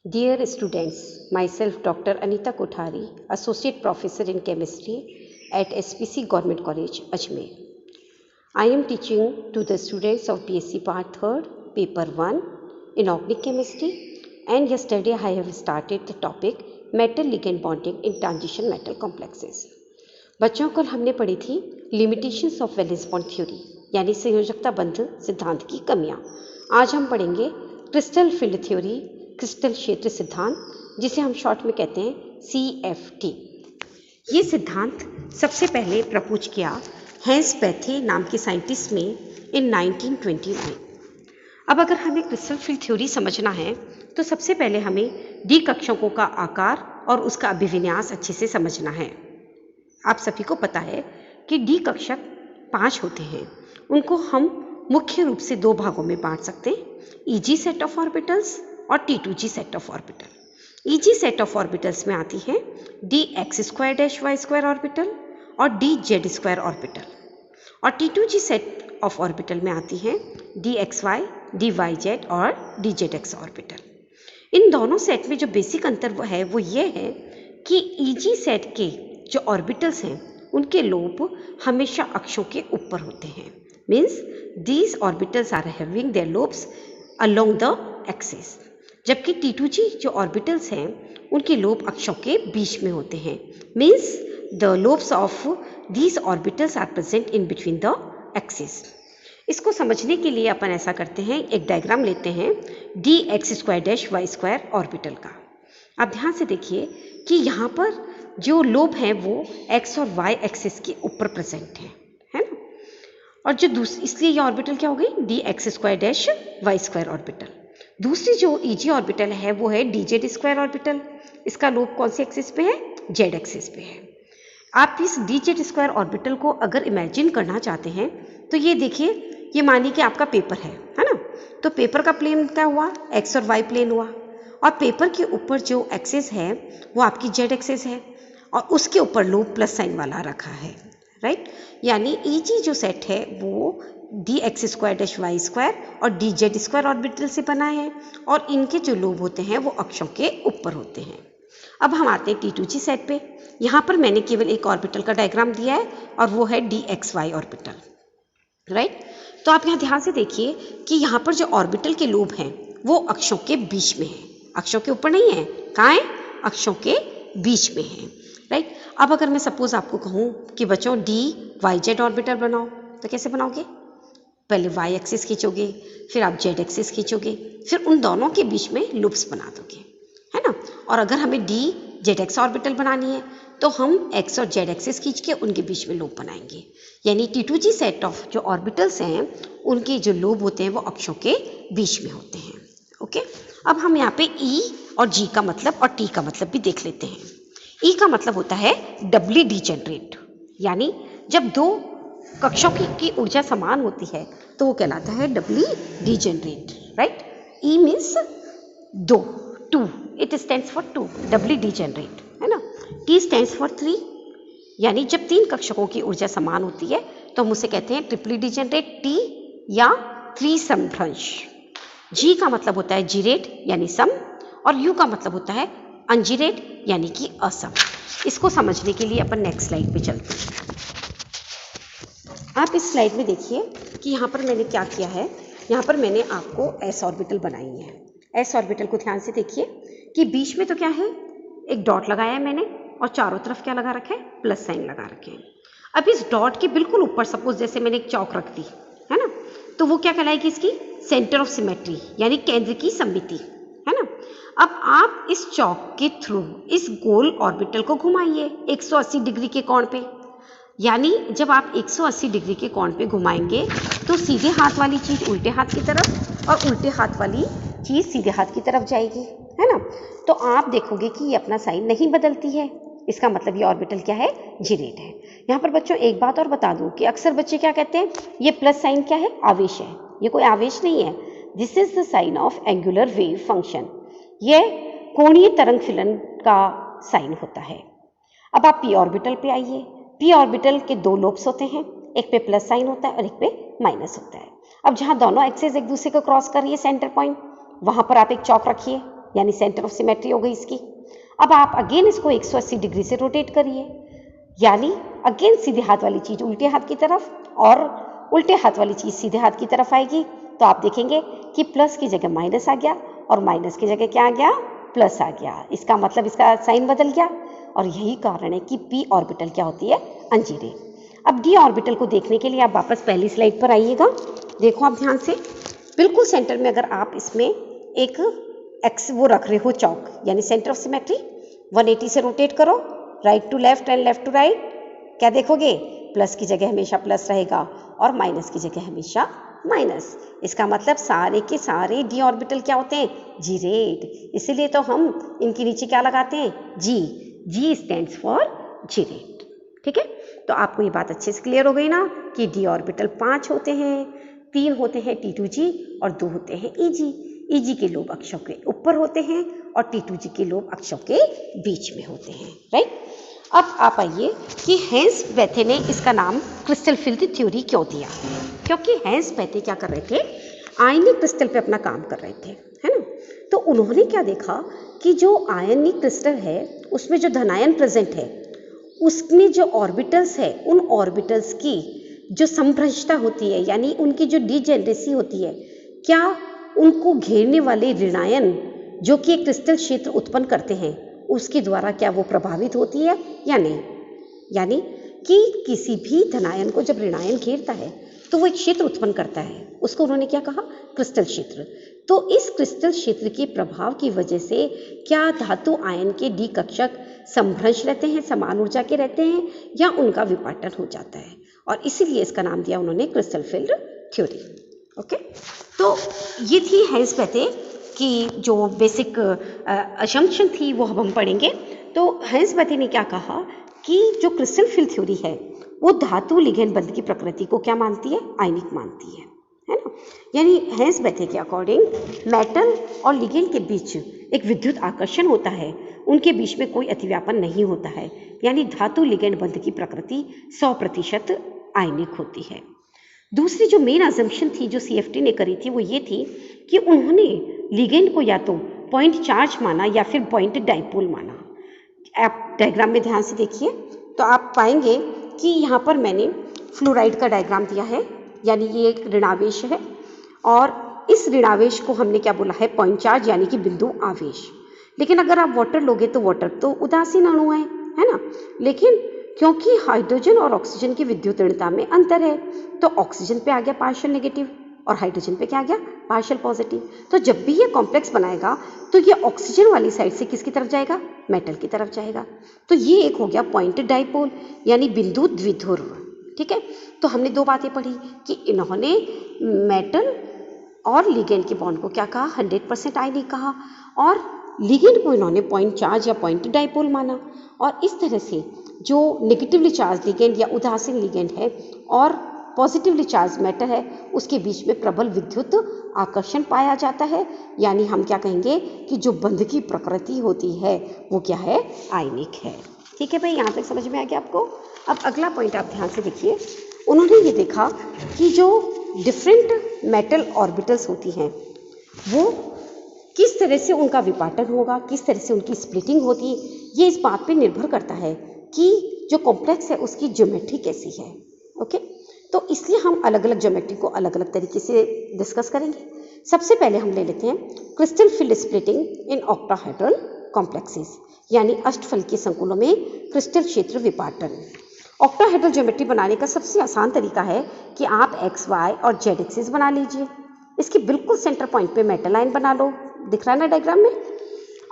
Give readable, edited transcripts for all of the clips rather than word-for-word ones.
Dear students, myself Dr. Anita Kothari, Associate Professor in Chemistry at SPC Government College, Ajmer. I am teaching to the students of BSc Part 3rd, Paper 1, Inorganic Chemistry, and yesterday I have started the topic Metal Ligand Bonding in Transition Metal Complexes. बच्चों कल हमने पढ़ी थी limitations of valence bond theory यानी संयोजकता बंध सिद्धांत की कमियां। आज हम पढ़ेंगे क्रिस्टल फील्ड थ्योरी, क्रिस्टल क्षेत्र सिद्धांत, जिसे हम शॉर्ट में कहते हैं CFT। ये सिद्धांत सबसे पहले प्रपोज किया हैंस पैथे नाम के साइंटिस्ट ने इन 1929। अब अगर हमें क्रिस्टल फील्ड थ्योरी समझना है तो सबसे पहले हमें डी कक्षकों का आकार और उसका अभिविन्यास अच्छे से समझना है। आप सभी को पता है कि डी कक्षक 5 होते हैं। उनको हम मुख्य रूप से 2 भागों में बांट सकते हैं, EG सेट ऑफ ऑर्बिटल्स और T2G set of orbital. EG set of orbitals में आती है dx2-y2 ऑर्बिटल और dz2 ऑर्बिटल, और T2G सेट ऑफ ऑर्बिटल में आती है dxy, dyz और dzx ऑर्बिटल। इन दोनों सेट में जो बेसिक अंतर वो ये है कि EG सेट के जो ऑर्बिटल्स हैं उनके लोब हमेशा अक्षों के ऊपर होते हैं, means these orbitals are having their lobes along the axis, जबकि T2G जो ऑर्बिटल्स हैं उनके लोब अक्षों के बीच में होते हैं, means the lobes of these orbitals are present in between the axis. इसको समझने के लिए अपन ऐसा करते हैं, एक डायग्राम लेते हैं dx2-y2 ऑर्बिटल का। आप ध्यान से देखिए कि यहाँ पर जो लोब हैं वो x और y एक्सिस के ऊपर प्रेजेंट है ना, और जो दूसरी, इसलिए ये ऑर्बिटल क्या हो गई dx2-y2 ऑर्बिटल। दूसरी जो EG ऑर्बिटल है वो है dz2 ऑर्बिटल। इसका लोब कौन सी एक्सिस पे है? z एक्सिस पे है। आप इस dz2 ऑर्बिटल को अगर इमेजिन करना चाहते हैं तो ये देखिए, ये मानिए कि आपका पेपर है ना, तो पेपर का प्लेन क्या हुआ? x और y प्लेन हुआ, और पेपर के ऊपर जो एक्सिस है वो आपकी z एक्सिस है, और उसके ऊपर लोब प्लस साइन वाला रखा है, राइट। यानी EG जो सेट है वो dx2-y2 और dz2 ऑर्बिटल से बना है, और इनके जो लोब होते हैं वो अक्षों के ऊपर होते हैं। अब हम आते हैं T2G सेट पे। यहाँ पर मैंने केवल एक ऑर्बिटल का डायग्राम दिया है और वो है dxy ऑर्बिटल, राइट। तो आप यहाँ ध्यान से देखिए कि यहाँ पर जो ऑर्बिटल के लोब हैं वो अक्षों के बीच में है, अक्षों के ऊपर नहीं है। कहाँ है? अक्षों के बीच में है, राइट। अब अगर मैं सपोज आपको कहूँ कि बच्चों dyz ऑर्बिटल बनाओ, तो कैसे बनाओगे? पहले y एक्सिस खींचोगे, फिर आप z एक्सिस खींचोगे, फिर उन दोनों के बीच में लूप्स बना दोगे, है ना। और अगर हमें dzx ऑर्बिटल बनानी है तो हम x और z एक्सिस खींच के उनके बीच में लूप बनाएंगे। यानी T2G सेट ऑफ जो ऑर्बिटल्स हैं उनके जो लूप होते हैं वो अक्षों के बीच में होते हैं, ओके। अब हम यहाँ पे E और G का मतलब और T का मतलब भी देख लेते हैं। E का मतलब होता है डबली डिजेनरेट, यानी जब 2 कक्षों की ऊर्जा समान होती है तो वो कहलाता है doubly degenerate, right. E means 2, it stands for 2, doubly degenerate, है ना। T स्टैंड्स फॉर 3, यानी जब 3 कक्षकों की ऊर्जा समान होती है तो हम उसे कहते हैं ट्रिपली डिजेनरेट T या 3 समभ्रंश। G का मतलब होता है जीरेट यानी सम, और U का मतलब होता है अनजीरेट यानी कि असम। इसको समझने के लिए अपन नेक्स्ट स्लाइड पे चलते हैं। आप इस स्लाइड में देखिए कि यहाँ पर मैंने क्या किया है, यहाँ पर मैंने आपको s ऑर्बिटल बनाई है। s ऑर्बिटल को ध्यान से देखिए कि बीच में तो क्या है, एक डॉट लगाया है मैंने, और चारों तरफ क्या लगा रखा है? प्लस साइन लगा रखे हैं। अब इस डॉट के बिल्कुल ऊपर सपोज जैसे मैंने एक चौक रख दी है ना, तो वो क्या कहलाएगी? इसकी सेंटर ऑफ सिमेट्री यानी केंद्र की सममिति, है ना। अब आप इस चौक के थ्रू इस गोल ऑर्बिटल को घुमाइए 180 डिग्री के कोण पे, यानी जब आप 180 डिग्री के कोण पे घुमाएंगे तो सीधे हाथ वाली चीज उल्टे हाथ की तरफ और उल्टे हाथ वाली चीज सीधे हाथ की तरफ जाएगी, है ना। तो आप देखोगे कि ये अपना साइन नहीं बदलती है, इसका मतलब ये ऑर्बिटल क्या है? जीरेट है। यहाँ पर बच्चों एक बात और बता दूं कि अक्सर बच्चे क्या कहते हैं, ये प्लस साइन क्या है? आवेश है। ये कोई आवेश नहीं है, this is the sign of angular wave function. ये कोणीय तरंग फलन का साइन होता है। अब आप p ऑर्बिटल पे आइए। p ऑर्बिटल के 2 लोब्स होते हैं, एक पे प्लस साइन होता है और एक पे माइनस होता है। अब जहाँ दोनों एक्सिस एक दूसरे को क्रॉस कर रही है सेंटर पॉइंट, वहां पर आप एक चौक रखिए, यानी सेंटर ऑफ सिमेट्री हो गई इसकी। अब आप अगेन इसको 180 डिग्री से रोटेट करिए, यानी अगेन सीधे हाथ वाली चीज उल्टे हाथ की तरफ और उल्टे हाथ वाली चीज सीधे हाथ की तरफ आएगी। तो आप देखेंगे कि प्लस की जगह माइनस आ गया और माइनस की जगह क्या आ गया, प्लस आ गया। इसका मतलब इसका साइन बदल गया और यही कारण है कि p ऑर्बिटल क्या होती है, अंजीरे। अब d ऑर्बिटल को देखने के लिए आप वापस पहली स्लाइड पर आइएगा। देखो आप ध्यान से, बिल्कुल सेंटर में अगर आप इसमें एक एक्स वो रख रहे हो चौक, यानी सेंटर ऑफ सिमेट्री, 180 से रोटेट करो, right to left and left to right, क्या देखोगे, प्लस की जगह हमेशा प्लस रहेगा और माइनस की जगह हमेशा माइनस। इसका मतलब सारे के सारे डी ऑर्बिटल क्या होते हैं, जीरेड। इसीलिए तो हम इनके नीचे क्या लगाते हैं, जी। G stands for gerade. ठीक है, तो आपको ये बात अच्छे से क्लियर हो गई ना कि डी ऑर्बिटल 5 होते हैं, 3 होते हैं T2G और 2 होते हैं EG। EG के लोब अक्षों के ऊपर होते हैं और T2G के लोब अक्षों के बीच में होते हैं। राइट, अब आप आइए कि हेंस बेथे ने इसका नाम क्रिस्टल फील्ड थ्योरी क्यों दिया। क्योंकि हेंस बेथे क्या कर रहे थे, आयनिक क्रिस्टल पे अपना काम कर रहे थे, है ना। तो उन्होंने क्या देखा कि जो आयनिक क्रिस्टल है उसमें जो धनायन प्रेजेंट है, उसमें जो ऑर्बिटल्स है, उन ऑर्बिटल्स की जो संभ्रंशता होती है, यानी उनकी जो डिजेनरेसी होती है, क्या उनको घेरने वाले ऋणायन जो कि एक क्रिस्टल क्षेत्र उत्पन्न करते हैं, उसके द्वारा क्या वो प्रभावित होती है या नहीं। यानी कि किसी भी धनायन को जब ऋणायन घेरता है तो वो एक क्षेत्र उत्पन्न करता है, उसको उन्होंने क्या कहा, क्रिस्टल क्षेत्र। तो इस क्रिस्टल क्षेत्र के प्रभाव की वजह से क्या धातु आयन के डी कक्षक संभ्रंश रहते हैं, समान ऊर्जा के रहते हैं, या उनका विपाटन हो जाता है, और इसीलिए इसका नाम दिया उन्होंने क्रिस्टल फील्ड थ्योरी। ओके, तो ये थी हेंस बेथे की जो बेसिक असम्पशन थी, वो अब हम पढ़ेंगे। तो हेंस बेथे ने क्या कहा कि जो क्रिस्टल फील्ड थ्योरी है वो धातु लिगेंड बंध की प्रकृति को क्या मानती है, आयनिक मानती है ना। यानी हेंस बेथे के अकॉर्डिंग मेटल और लिगेंड के बीच एक विद्युत आकर्षण होता है, उनके बीच में कोई अतिव्यापन नहीं होता है, यानी धातु लिगेंड बंध की प्रकृति 100% आयनिक होती है। दूसरी जो मेन अजम्पशन थी जो CFT ने करी थी वो ये थी कि उन्होंने लिगेंड को या तो पॉइंट चार्ज माना या फिर पॉइंट डाइपोल माना। आप डायग्राम में ध्यान से देखिए तो आप पाएंगे कि यहाँ पर मैंने फ्लोराइड का डायग्राम दिया है, यानी ये एक ऋणावेश है और इस ऋणावेश को हमने क्या बोला है, पॉइंट चार्ज, यानी कि बिंदु आवेश। लेकिन अगर आप वाटर लोगे तो वाटर तो उदासीन अणु है ना, लेकिन क्योंकि हाइड्रोजन और ऑक्सीजन की विद्युत ऋणता में अंतर है तो ऑक्सीजन पे आ गया पार्शियल नेगेटिव और हाइड्रोजन पे क्या आ गया, पार्शियल पॉजिटिव। तो जब भी ये कॉम्प्लेक्स बनाएगा तो ये ऑक्सीजन वाली साइड से किसकी तरफ जाएगा, मेटल की तरफ जाएगा। तो ये एक हो गया पॉइंट डाइपोल, यानी बिंदु द्विध्रुव। ठीक है, तो हमने 2 बातें पढ़ी कि इन्होंने मेटल और लिगेंड के बॉन्ड को क्या कहा, 100% आयनिक कहा, और लिगेंड को इन्होंने पॉइंट चार्ज या पॉइंट डाइपोल माना। और इस तरह से जो नेगेटिवली चार्ज लिगेंड या उदासीन लिगेंड है और पॉजिटिवली चार्ज मेटल है, उसके बीच में प्रबल विद्युत आकर्षण पाया जाता है, यानी हम क्या कहेंगे कि जो बंध की प्रकृति होती है वो क्या है, आयनिक है। ठीक है भाई, यहाँ तक समझ में आ गया आपको। अब अगला पॉइंट आप ध्यान से देखिए, उन्होंने ये देखा कि जो डिफरेंट मेटल ऑर्बिटल्स होती हैं वो किस तरह से उनका विपाटन होगा, किस तरह से उनकी स्प्लिटिंग होती है, ये इस बात पे निर्भर करता है कि जो कॉम्प्लेक्स है उसकी ज्योमेट्री कैसी है। ओके, तो इसलिए हम अलग अलग ज्योमेट्री को अलग अलग तरीके से डिस्कस करेंगे। सबसे पहले हम ले लेते हैं crystal field splitting in octahedral complexes, यानी अष्टफलकीय संकुलों में क्रिस्टल क्षेत्र विपाटन। ऑक्टाहेड्रल ज्योमेट्री बनाने का सबसे आसान तरीका है कि आप एक्स, वाई और जेड एक्सिस बना लीजिए। इसके बिल्कुल सेंटर पॉइंट पे मेटल लाइन बना लो, दिख रहा है ना डायग्राम में।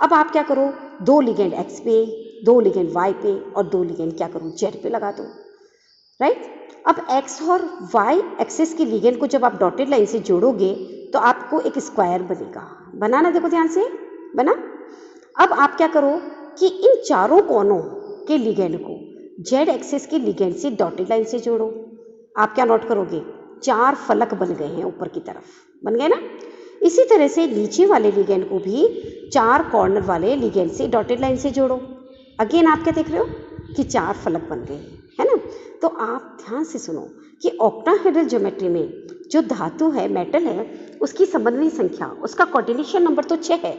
अब आप क्या करो, 2 लिगेंड एक्स पे, 2 लिगेंड वाई पे और 2 लिगेंड क्या करो, जेड पे लगा दो। राइट, अब एक्स और वाई एक्सिस की लिगेंड को जब आप डॉटेड लाइन से जोड़ोगे तो आपको एक स्क्वायर बनेगा। बनाना, देखो ध्यान से बना। अब आप क्या करो कि इन चारों कोनों के लिगेंड को जेड एक्सिस की लिगेंड से डॉटेड लाइन से जोड़ो। आप क्या नोट करोगे, 4 फलक बन गए हैं, ऊपर की तरफ बन गए ना। इसी तरह से नीचे वाले लिगेंड को भी 4 कॉर्नर वाले लिगेंड से डॉटेड लाइन से जोड़ो। अगेन आप क्या देख रहे हो कि 4 फलक बन गए, है ना। तो आप ध्यान से सुनो कि ऑक्टाहेड्रल ज्योमेट्री में जो धातु है, मेटल है, उसकी समन्वय संख्या, उसका कोऑर्डिनेशन नंबर तो 6 है,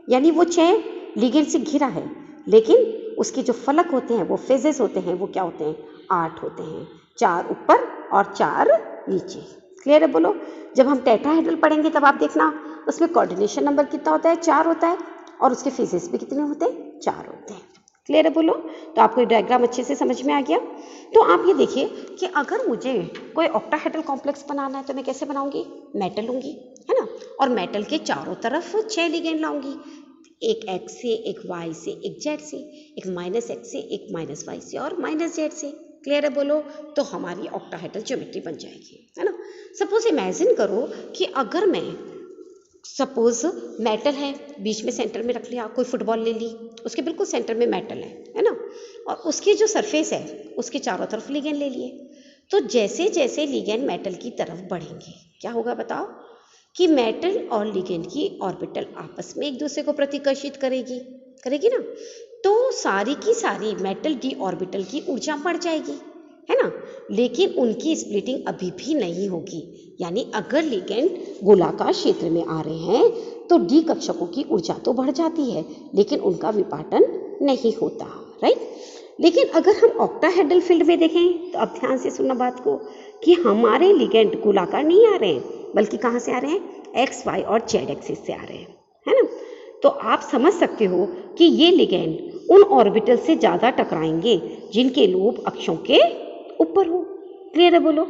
यानी वो 6 लिगेंड से घिरा है, लेकिन उसके जो फलक होते हैं, वो फेजेस होते हैं, वो क्या होते हैं? 8 होते हैं, 4 ऊपर और 4 नीचे। क्लियर है? बोलो। जब हम टेट्राहेड्रल पढ़ेंगे तब आप देखना उसमें कोऑर्डिनेशन नंबर कितना होता है? 4 होता है, और उसके फेजेस भी कितने होते हैं? 4 होते हैं। क्लियर है? बोलो। तो आपको ये डायग्राम अच्छे से समझ में आ गया। तो आप ये देखिए कि अगर मुझे कोई ऑक्टाहेड्रल कॉम्प्लेक्स बनाना है तो मैं कैसे बनाऊंगी? मेटल लूंगी, है ना, और मेटल के चारों तरफ 6 लिगेंड लाऊंगी, एक एक्स से, एक वाई से, एक जेड से, एक माइनस एक्स से, एक माइनस वाई से और माइनस जेड से। क्लियर है? बोलो। तो हमारी ऑक्टाहेड्रल ज्योमेट्री बन जाएगी, है ना। सपोज इमेजिन करो कि अगर मैं सपोज मेटल है, बीच में सेंटर में रख लिया, कोई फुटबॉल ले ली, उसके बिल्कुल सेंटर में मेटल है ना, और उसकी जो सरफेस है उसके चारों तरफ लिगेंड ले लिए। तो जैसे जैसे लिगेंड मेटल की तरफ बढ़ेंगे क्या होगा बताओ? कि मेटल और लिगेंड की ऑर्बिटल आपस में एक दूसरे को प्रतिकर्षित करेगी ना। तो सारी की सारी मेटल डी ऑर्बिटल की ऊर्जा बढ़ जाएगी, है ना, लेकिन उनकी स्प्लिटिंग अभी भी नहीं होगी। यानी अगर लिगेंड गोलाकार क्षेत्र में आ रहे हैं तो डी कक्षकों की ऊर्जा तो बढ़ जाती है, लेकिन उनका विपाटन नहीं होता, राइट। लेकिन अगर हम ऑक्टाहेड्रल फील्ड में देखें तो अब ध्यान से सुनना बात को, कि हमारे लिगेंड गोलाकार नहीं आ रहे हैं, बल्कि कहाँ से आ रहे हैं? एक्स, वाई और जेड एक्सिस से आ रहे हैं, है ना। तो आप समझ सकते हो कि ये लिगेंड उन ऑर्बिटल से ज़्यादा टकराएंगे जिनके लोब अक्षों के ऊपर हो। क्लियर है? बोलो,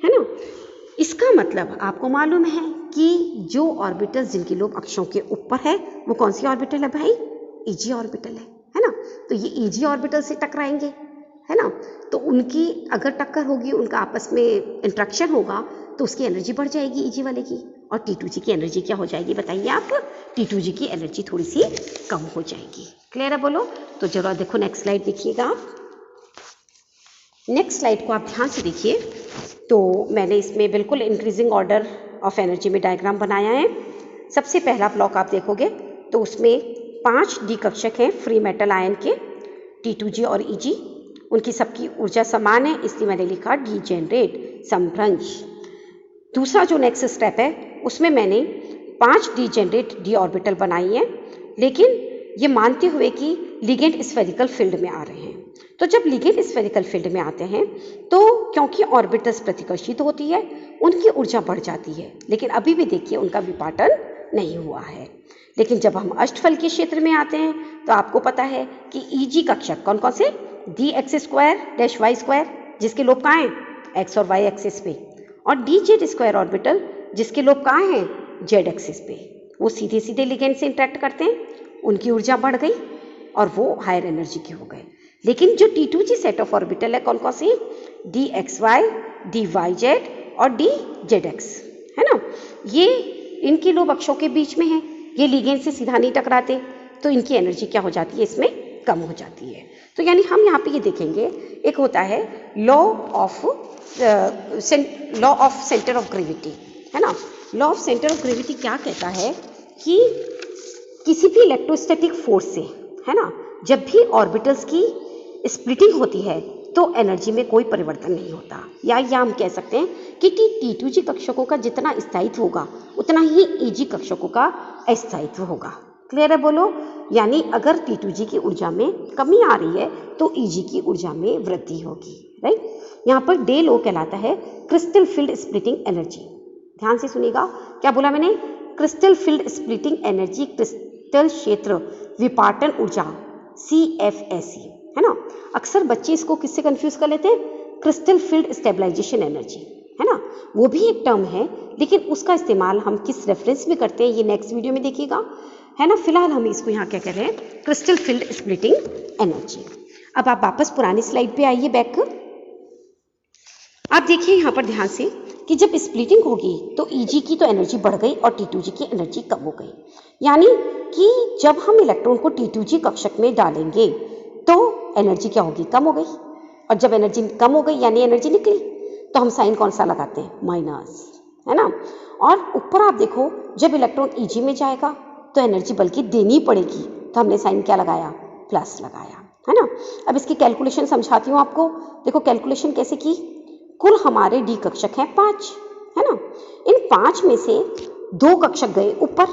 है ना। इसका मतलब आपको मालूम है कि जो ऑर्बिटल्स जिनके लोब अक्षों के ऊपर है वो कौन सी ऑर्बिटल है भाई? ईजी ऑर्बिटल है ना। तो ये ईजी ऑर्बिटल से टकराएंगे, है ना, तो उनकी अगर टक्कर होगी, उनका आपस में इंट्रैक्शन होगा, तो उसकी एनर्जी बढ़ जाएगी ईजी वाले की, और T2G की एनर्जी क्या हो जाएगी बताइए आप? T2G की एनर्जी थोड़ी सी कम हो जाएगी। क्लियर है? बोलो। तो जरा देखो नेक्स्ट स्लाइड देखिएगा आप। नेक्स्ट स्लाइड को आप ध्यान से देखिए। तो मैंने इसमें बिल्कुल इंक्रीजिंग ऑर्डर ऑफ एनर्जी में डायग्राम बनाया है। सबसे पहला ब्लॉक आप देखोगे तो उसमें 5 डी कक्षक हैं फ्री मेटल आयन के, T2G और EG। उनकी सबकी ऊर्जा समान है, इसलिए मैंने लिखा डीजेनरेट समभ्रंश। दूसरा जो नेक्स्ट स्टेप है उसमें मैंने 5 डीजेनरेट डी ऑर्बिटल बनाई है, लेकिन ये मानते हुए कि लिगेंड स्फेरिकल फील्ड में आ रहे हैं। तो जब लिगेंड स्फेरिकल फील्ड में आते हैं तो क्योंकि ऑर्बिटल्स प्रतिकर्षित होती है, उनकी ऊर्जा बढ़ जाती है, लेकिन अभी भी देखिए उनका विपाटन नहीं हुआ है। लेकिन जब हम अष्टफल के क्षेत्र में आते हैं तो आपको पता है कि EG कक्षक कौन कौन से? D X square dash Y square, जिसके लोब कहाँ हैं? एक्स और वाई एक्सिस पे, और डी जेड स्क्वायर ऑर्बिटल जिसके लोब कहाँ हैं? जेड एक्सिस पे। वो सीधे सीधे लिगेंड से इंटरेक्ट करते हैं, उनकी ऊर्जा बढ़ गई और वो हायर एनर्जी के हो गए। लेकिन जो T2G सेट ऑफ ऑर्बिटल है कौन कौन सी? D X Y, D Y Z और डी जेड एक्स, है ना। ये इनके लोब अक्षों के बीच में है, ये लिगेंड से सीधा नहीं टकराते, तो इनकी एनर्जी क्या हो जाती है? इसमें कम हो जाती है। तो यानी हम यहाँ पे ये देखेंगे, एक होता है law of centre of gravity, है ना। Law of centre of gravity क्या कहता है कि किसी भी इलेक्ट्रोस्टैटिक फोर्स से, है ना, जब भी ऑर्बिटल्स की स्प्लिटिंग होती है तो एनर्जी में कोई परिवर्तन नहीं होता। या हम कह सकते हैं कि T2G कक्षकों का जितना स्थायित्व होगा उतना ही EG कक्षकों का अस्थायित्व होगा। क्लियर है? बोलो। यानी अगर T2G की ऊर्जा में कमी आ रही है तो EG की ऊर्जा में वृद्धि होगी, राइट। यहाँ पर डे लो कहलाता है क्रिस्टल फील्ड स्प्लिटिंग एनर्जी। ध्यान से सुनिएगा, क्या बोला मैंने? Crystal field splitting energy, crystal क्षेत्र विपाटन ऊर्जा, CFSE, है ना। अक्सर बच्चे इसको किससे कंफ्यूज कर लेते हैं? क्रिस्टल फील्ड स्टेबलाइजेशन एनर्जी, है ना, वो भी एक टर्म है, लेकिन उसका इस्तेमाल हम किस रेफरेंस में करते हैं ये नेक्स्ट वीडियो में देखिएगा, है ना। फिलहाल हम इसको यहाँ क्या कह रहे हैं? Crystal field splitting energy. अब आप वापस पुरानी स्लाइड पे आइए बैक। आप देखिए यहाँ पर ध्यान से कि जब स्प्लिटिंग होगी तो EG की तो एनर्जी बढ़ गई और T2G की एनर्जी कम हो गई। यानी कि जब हम इलेक्ट्रॉन को T2G कक्षक में डालेंगे तो एनर्जी क्या होगी? कम हो गई, और जब एनर्जी कम हो गई यानी एनर्जी निकली, तो हम साइन कौन सा लगाते हैं? माइनस, है ना। और ऊपर आप देखो जब इलेक्ट्रॉन EG में जाएगा तो एनर्जी बल्कि देनी पड़ेगी, तो हमने साइन क्या लगाया? प्लस लगाया, है ना। अब इसकी कैलकुलेशन समझाती हूँ आपको। देखो कैलकुलेशन कैसे की। कुल हमारे डी कक्षक हैं 5, है ना। इन 5 में से 2 कक्षक गए ऊपर,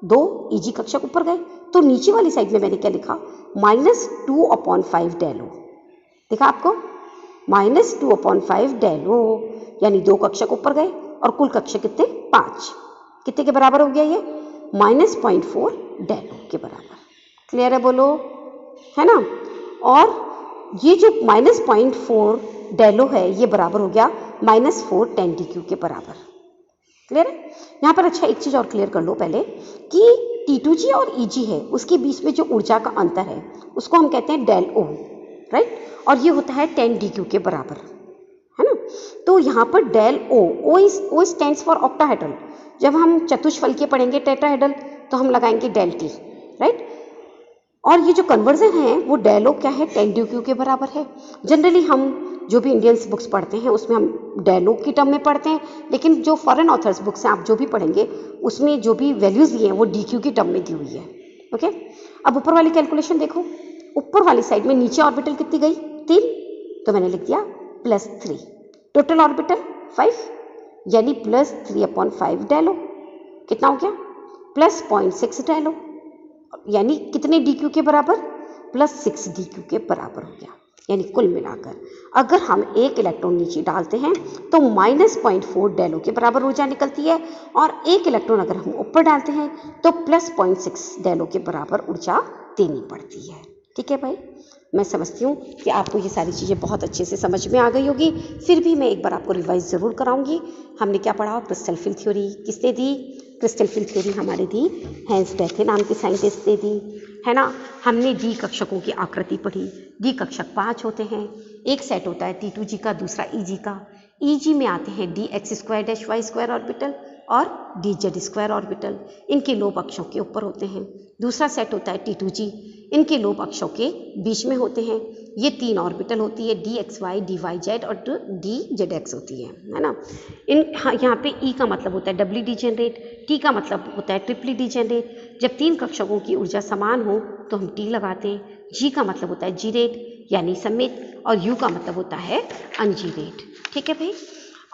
2 Eg कक्षक ऊपर गए, तो नीचे वाली साइड में मैंने क्या लिखा, -2/5 डेल ओ। देखा आपको, -2/5 डेल ओ, यानी 2 कक्षक ऊपर गए और कुल कक्षक कितने, 5। कितने के बराबर हो गया ये, -0.4 डेल ओ के बराबर। क्लियर है, बोलो, है ना। और ये जो -0.4 डेल ओ है ये बराबर हो गया -4 tan dq के बराबर। क्लियर है। यहाँ पर अच्छा एक चीज़ और क्लियर कर लो पहले कि T2G और Eg है उसके बीच में जो ऊर्जा का अंतर है उसको हम कहते हैं डेल ओ, राइट, और ये होता है tan dq के बराबर, है ना। तो यहाँ पर del O stands for octahedral. जब हम चतुष्फलकीय पढ़ेंगे टेट्राहेड्रल तो हम लगाएंगे डेल टी, राइट। और ये जो कन्वर्जन है वो डेल ओ क्या है, tan dq के बराबर है। जनरली हम जो भी इंडियंस बुक्स पढ़ते हैं उसमें हम डेल ओ की टर्म में पढ़ते हैं, लेकिन जो फॉरेन ऑथर्स बुक्स हैं आप जो भी पढ़ेंगे उसमें जो भी वैल्यूज़ दी हैं वो डी क्यू की टर्म में दी हुई है। ओके, अब ऊपर वाली कैलकुलेशन देखो, ऊपर वाली साइड में नीचे ऑर्बिटल कितनी गई, 3, तो मैंने लिख दिया +3, टोटल ऑर्बिटल 5, यानी +3/5 डेल ओ, कितना हो गया, +0.6 डेल ओ, यानी कितने डी क्यू के बराबर, +6 डी क्यू के बराबर हो गया। यानी कुल मिलाकर अगर हम एक इलेक्ट्रॉन नीचे डालते हैं तो -0.4 डेल ओ के बराबर ऊर्जा निकलती है, और एक इलेक्ट्रॉन अगर हम ऊपर डालते हैं तो +0.6 डेल ओ के बराबर ऊर्जा देनी पड़ती है। ठीक है भाई, मैं समझती हूँ कि आपको ये सारी चीज़ें बहुत अच्छे से समझ में आ गई होगी, फिर भी मैं एक बार आपको रिवाइज ज़रूर कराऊंगी। हमने क्या पढ़ा, क्रिस्टल फील्ड थ्योरी किसने दी, क्रिस्टल फील्ड थ्योरी हमारी दी हैंस बेथे नाम के साइंटिस्ट ने दी, है ना। हमने डी कक्षकों की आकृति पढ़ी, डी कक्षक 5 होते हैं, एक सेट होता है T2G का, दूसरा Eg का। Eg में आते हैं dx² ऑर्बिटल और dz² ऑर्बिटल, इनके लोब अक्षों के ऊपर होते हैं। दूसरा सेट होता है T2G, इनके लोब अक्षों के बीच में होते हैं। ये 3 ऑर्बिटल होती है, dxy, dyz और dzx होती है ना। यहाँ पे E का मतलब होता है डबली डिजेनरेट, T का मतलब होता है ट्रिपली डिजेनरेट। जब 3 कक्षकों की ऊर्जा समान हो तो हम T लगाते हैं। G का मतलब होता है जीरेट यानी सममित, और U का मतलब होता है अनजीरेट। ठीक है भाई,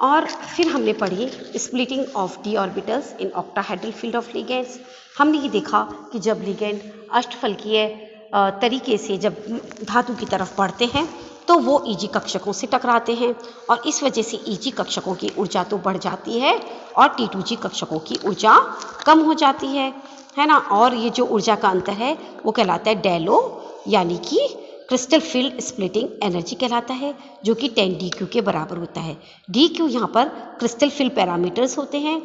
और फिर हमने पढ़ी splitting of D orbitals in octahedral field of ligands. हमने ये देखा कि जब लिगेंड अष्टफलकीय तरीके से जब धातु की तरफ बढ़ते हैं तो वो Eg कक्षकों से टकराते हैं, और इस वजह से Eg कक्षकों की ऊर्जा तो बढ़ जाती है और T2G कक्षकों की ऊर्जा कम हो जाती है ना। और ये जो ऊर्जा का अंतर है वो कहलाता है डेल ओ, यानी कि क्रिस्टल फील्ड स्प्लिटिंग एनर्जी कहलाता है, जो कि tan dq के बराबर होता है। dq यहाँ पर क्रिस्टल फील्ड पैरामीटर्स होते हैं।